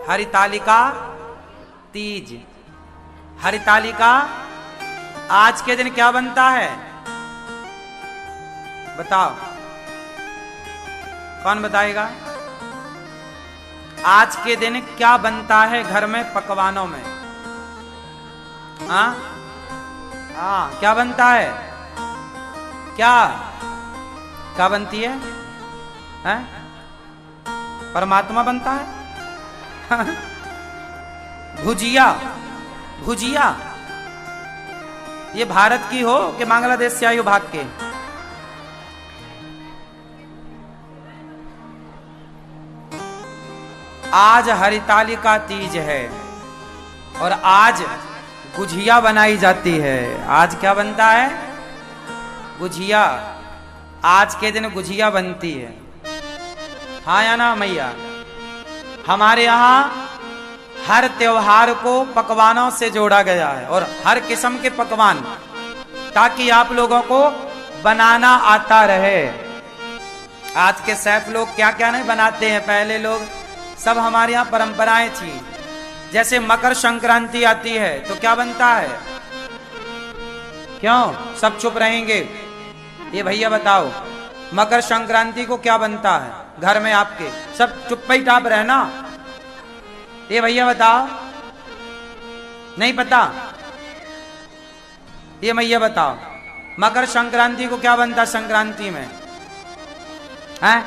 हरितालिका तीज। हरितालिका आज के दिन क्या बनता है बताओ, कौन बताएगा? आज के दिन क्या बनता है घर में पकवानों में? हाँ हाँ, क्या बनता है? क्या क्या बनती है? हैं? परमात्मा बनता है। भुजिया। भुजिया ये भारत की हो कि बांग्लादेश से आई हो भाग के? आज हरितालिका तीज है और आज गुझिया बनाई जाती है। आज क्या बनता है? गुझिया। आज के दिन गुझिया बनती है। हाँ या ना मैया? हमारे यहाँ हर त्योहार को पकवानों से जोड़ा गया है और हर किस्म के पकवान, ताकि आप लोगों को बनाना आता रहे। आज के शेफ लोग क्या क्या नहीं बनाते हैं, पहले लोग सब हमारे यहाँ परंपराएं थी। जैसे मकर संक्रांति आती है तो क्या बनता है? क्यों सब चुप रहेंगे? ये भैया बताओ, मकर संक्रांति को क्या बनता है घर में आपके? सब चुप ही टाप रहे ना। ये भैया बताओ, नहीं पता? ये भैया बताओ, मकर संक्रांति को क्या बनता संक्रांति में? हैं?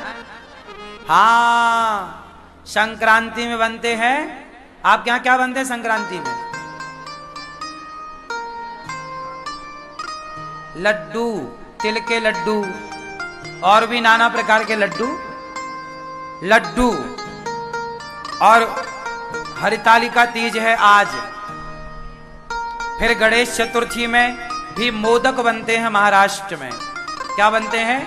हाँ, संक्रांति में बनते हैं। आप क्या क्या बनते हैं संक्रांति में? लड्डू, तिल के लड्डू और भी नाना प्रकार के लड्डू। और हरितालिका तीज है आज। फिर गणेश चतुर्थी में भी मोदक बनते हैं महाराष्ट्र में। क्या बनते हैं?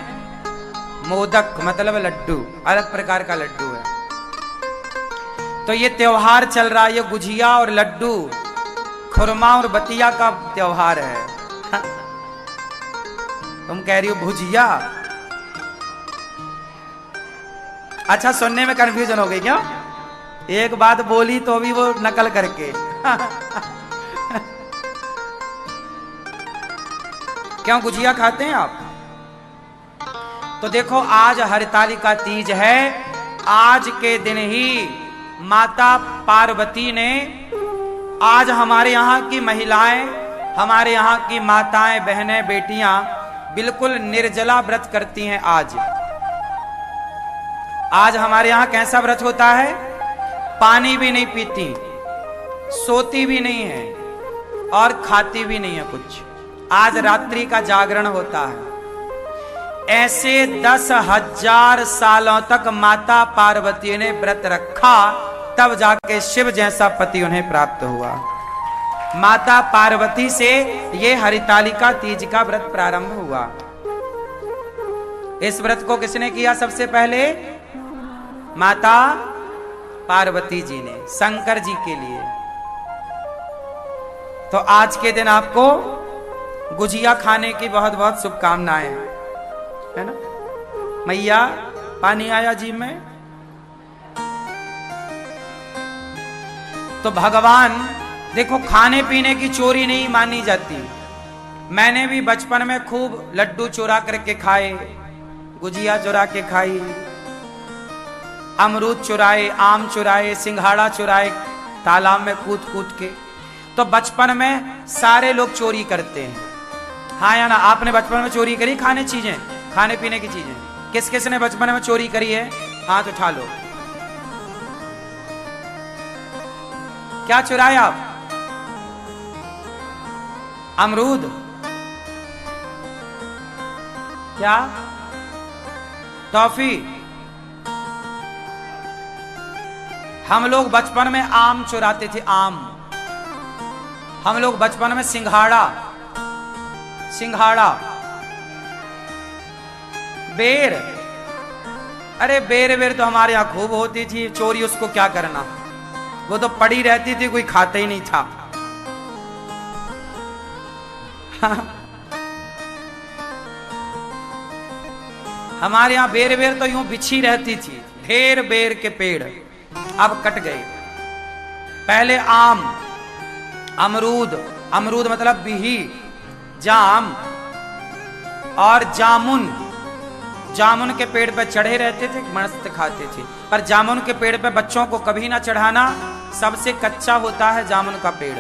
मोदक मतलब लड्डू, अलग प्रकार का लड्डू है। तो ये त्योहार चल रहा है, ये गुझिया और लड्डू, खुरमा और बतिया का त्योहार है। तुम कह रही हो भुजिया? अच्छा, सुनने में कंफ्यूजन हो गई क्या? एक बात बोली तो भी वो नकल करके। क्यों गुझिया खाते हैं आप? तो देखो, आज हरितालिका तीज है। आज के दिन ही माता पार्वती ने, आज हमारे यहाँ की महिलाएं, हमारे यहाँ की माताएं, बहनें, बेटियां बिल्कुल निर्जला व्रत करती हैं। आज हमारे यहाँ कैसा व्रत होता है? पानी भी नहीं पीती, सोती भी नहीं है और खाती भी नहीं है कुछ। आज रात्रि का जागरण होता है। ऐसे 10,000 सालों तक माता पार्वती ने व्रत रखा, तब जाके शिव जैसा पति उन्हें प्राप्त हुआ। माता पार्वती से ये हरितालिका तीज का व्रत प्रारंभ हुआ। इस व्रत को किसने किया सबसे पहले? माता पार्वती जी ने, शंकर जी के लिए। तो आज के दिन आपको गुझिया खाने की बहुत बहुत शुभकामनाएं, है ना मैया? पानी आया जी में? तो भगवान देखो, खाने पीने की चोरी नहीं मानी जाती। मैंने भी बचपन में खूब लड्डू चुरा करके खाए, गुजिया चुरा के खाई, अमरूद चुराए, आम चुराए, सिंघाड़ा चुराए, तालाब में कूद कूद के। तो बचपन में सारे लोग चोरी करते हैं। हाँ या ना? आपने बचपन में चोरी करी खाने चीजें, खाने पीने की चीजें? किस किस ने बचपन में चोरी करी है? हाथ उठा लो। क्या चुराया आप? अमरूद? क्या? टॉफी? हम लोग बचपन में आम चुराते थे, आम। हम लोग बचपन में सिंघाड़ा, बेर। अरे बेर तो हमारे यहां खूब होती थी चोरी, उसको क्या करना, वो तो पड़ी रहती थी, कोई खाता ही नहीं था। हमारे यहां बेर तो यूं बिछी रहती थी, ढेर बेर के पेड़, अब कट गए। पहले आम, अमरूद, अमरूद मतलब बिही, जाम और जामुन, जामुन के पेड़ पर चढ़े रहते थे, मस्त खाते थे। पर जामुन के पेड़ पर बच्चों को कभी ना चढ़ाना, सबसे कच्चा होता है जामुन का पेड़।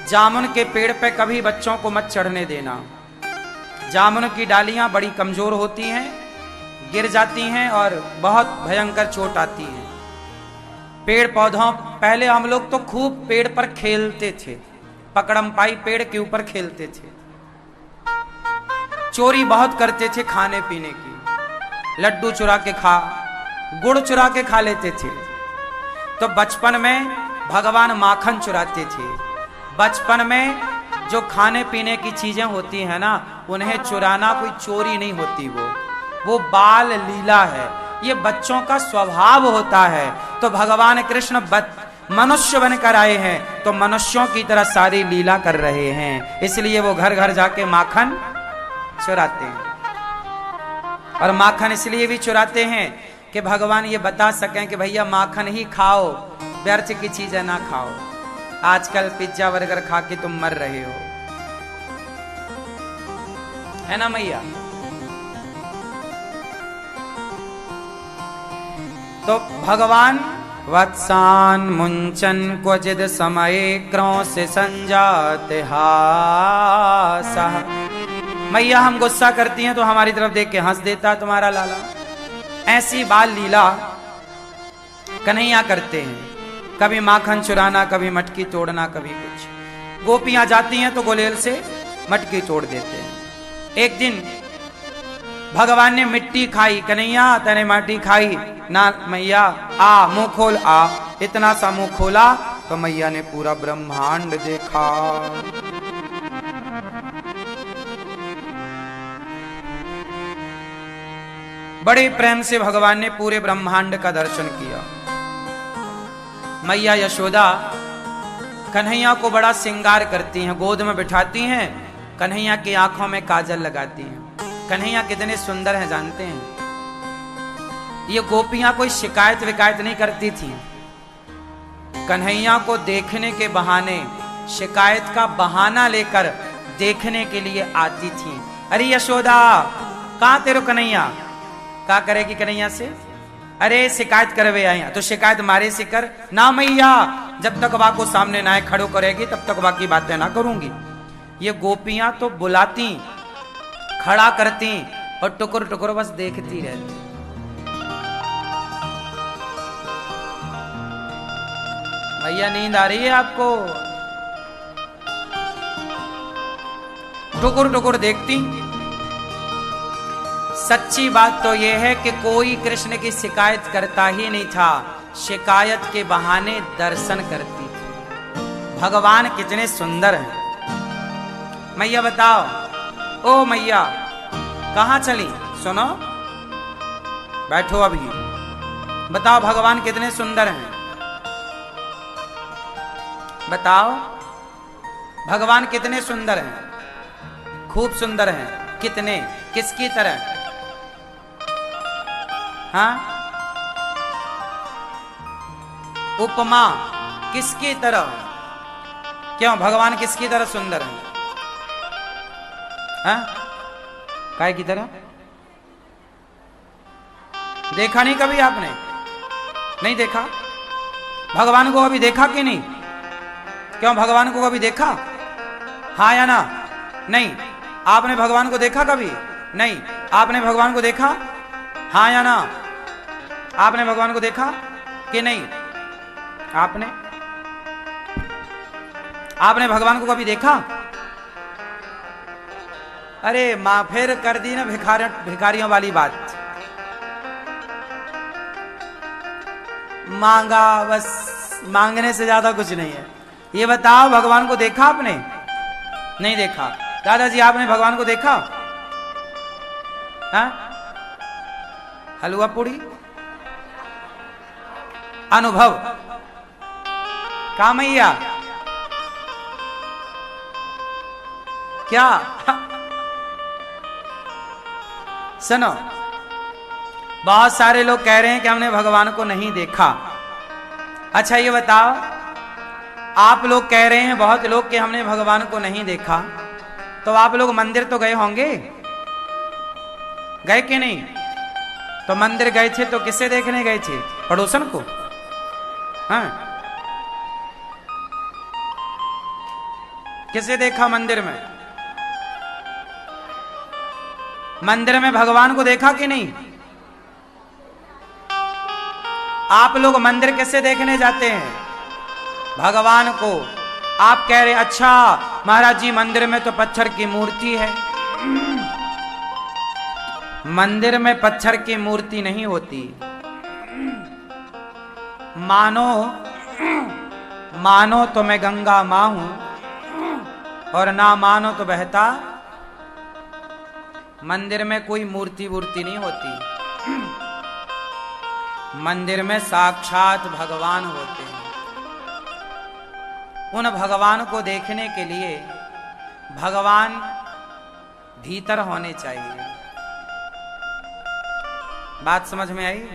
जामुन के पेड़ पे कभी बच्चों को मत चढ़ने देना। जामुन की डालियां बड़ी कमजोर होती हैं, गिर जाती हैं और बहुत भयंकर चोट आती है। पेड़ पौधों, पहले हम लोग तो खूब पेड़ पर खेलते थे, पकड़म पाई पेड़ के ऊपर खेलते थे, चोरी बहुत करते थे खाने पीने की, लड्डू चुरा के खा, गुड़ चुरा के खा लेते थे। तो बचपन में भगवान माखन चुराते थे। बचपन में जो खाने पीने की चीजें होती हैं ना, उन्हें चुराना कोई चोरी नहीं होती, वो बाल लीला है, ये बच्चों का स्वभाव होता है। तो भगवान कृष्ण मनुष्य बनकर आए हैं, तो मनुष्यों की तरह सारी लीला कर रहे हैं, इसलिए वो घर घर जाके माखन चुराते हैं। और माखन इसलिए भी चुराते हैं कि भगवान ये बता सकें कि भैया माखन ही खाओ, व्यर्थ की चीजें ना खाओ। आजकल पिज्जा बर्गर खा के तुम मर रहे हो, है ना मैया? तो भगवान वत्सान मुंचन क्वचिद समय क्रोध से संजाते हासा। मैया हम गुस्सा करती हैं तो हमारी तरफ देख के हंस देता है तुम्हारा लाला। ऐसी बाल लीला कन्हैया करते हैं, कभी माखन चुराना, कभी मटकी तोड़ना, कभी कुछ। गोपियां जाती हैं तो गुलेल से मटकी तोड़ देते हैं। एक दिन भगवान ने मिट्टी खाई, कन्हैया तने माटी खाई ना मैया, आ मुंह खोल, आ। इतना सा मुंह खोला तो मैया ने पूरा ब्रह्मांड देखा। बड़े प्रेम से भगवान ने पूरे ब्रह्मांड का दर्शन किया। मैया यशोदा कन्हैया को बड़ा श्रृंगार करती हैं, गोद में बिठाती हैं, कन्हैया की आंखों में काजल लगाती हैं। कन्हैया कितने सुंदर हैं जानते हैं? ये गोपियां कोई शिकायत विकायत नहीं करती थी, कन्हैया को देखने के बहाने, शिकायत का बहाना लेकर देखने के लिए आती थी। अरे यशोदा कहां तेरो कन्हैया, क्या करेगी कन्हैया से? अरे शिकायत करवे आए, तो शिकायत मारे से कर ना मैया, जब तक वा को सामने ना खड़ो करेगी तब तक बाकी बातें ना करूंगी। ये गोपियां तो बुलाती, खड़ा करती और टुकुर टुकुर बस देखती रहती। भैया नींद आ रही है आपको? टुकुर टुकुर देखती। सच्ची बात तो यह है कि कोई कृष्ण की शिकायत करता ही नहीं था, शिकायत के बहाने दर्शन करती थी। भगवान कितने सुंदर हैं। मैया बताओ, ओ मैया कहां चली? सुनो, बैठो अभी, बताओ भगवान कितने सुंदर हैं? बताओ भगवान कितने सुंदर हैं? खूब सुंदर हैं। कितने? किसकी तरह? हाँ, उपमा किसकी तरह? क्यों भगवान किसकी तरह सुंदर हैं? हाँ, काय की तरह? देखा नहीं कभी आपने? नहीं देखा? भगवान को कभी देखा कि नहीं? क्यों भगवान को कभी देखा? हाँ या ना? नहीं। आपने भगवान को देखा कभी? नहीं। आपने भगवान को देखा? हाँ या ना? आपने भगवान को देखा कि नहीं? आपने भगवान को कभी देखा? अरे मां फिर कर दी ना भिखारियों वाली बात। मांगा बस, मांगने से ज्यादा कुछ नहीं है। ये बताओ भगवान को देखा आपने? नहीं देखा। दादाजी आपने भगवान को देखा? हाँ? हलवा पूड़ी अनुभव कामैया क्या? सुनो, बहुत सारे लोग कह रहे हैं कि हमने भगवान को नहीं देखा। अच्छा ये बताओ, आप लोग कह रहे हैं बहुत लोग कि हमने भगवान को नहीं देखा, तो आप लोग मंदिर तो गए होंगे, गए कि नहीं? तो मंदिर गए थे तो किसे देखने गए थे? पड़ोसन को? हाँ, किसे देखा मंदिर में? मंदिर में भगवान को देखा कि नहीं? आप लोग मंदिर किसे देखने जाते हैं? भगवान को। आप कह रहे अच्छा महाराज जी मंदिर में तो पत्थर की मूर्ति है। मंदिर में पत्थर की मूर्ति नहीं होती। मानो तो मैं गंगा मां हूं और ना मानो तो बहता। मंदिर में कोई मूर्ति नहीं होती। मंदिर में साक्षात भगवान होते हैं। उन भगवान को देखने के लिए भगवान भीतर होने चाहिए। बात समझ में आई?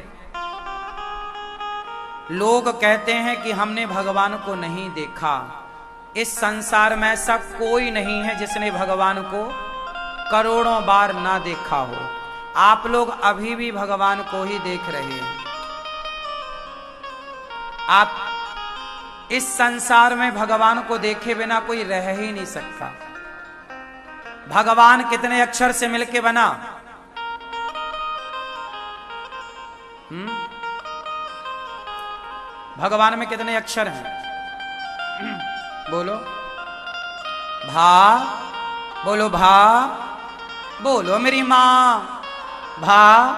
लोग कहते हैं कि हमने भगवान को नहीं देखा। इस संसार में ऐसा कोई नहीं है जिसने भगवान को करोड़ों बार ना देखा हो। आप लोग अभी भी भगवान को ही देख रहे हैं। आप इस संसार में भगवान को देखे बिना कोई रह ही नहीं सकता। भगवान कितने अक्षर से मिलके बना? भगवान में कितने अक्षर हैं? बोलो भा, बोलो भा, बोलो मेरी मां। भा,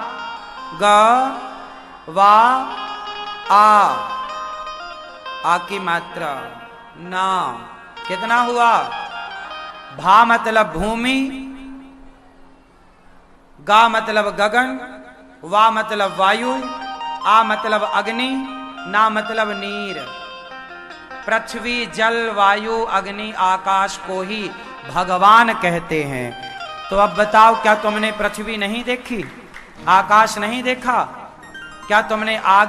ग, वा, आ की मात्रा ना। कितना हुआ? भा मतलब भूमि, गा मतलब गगन, वा मतलब वायु, आ मतलब अग्नि, ना मतलब नीर। पृथ्वी, जल, वायु, अग्नि, आकाश को ही भगवान कहते हैं। तो अब बताओ, क्या तुमने पृथ्वी नहीं देखी? आकाश नहीं देखा? क्या तुमने आग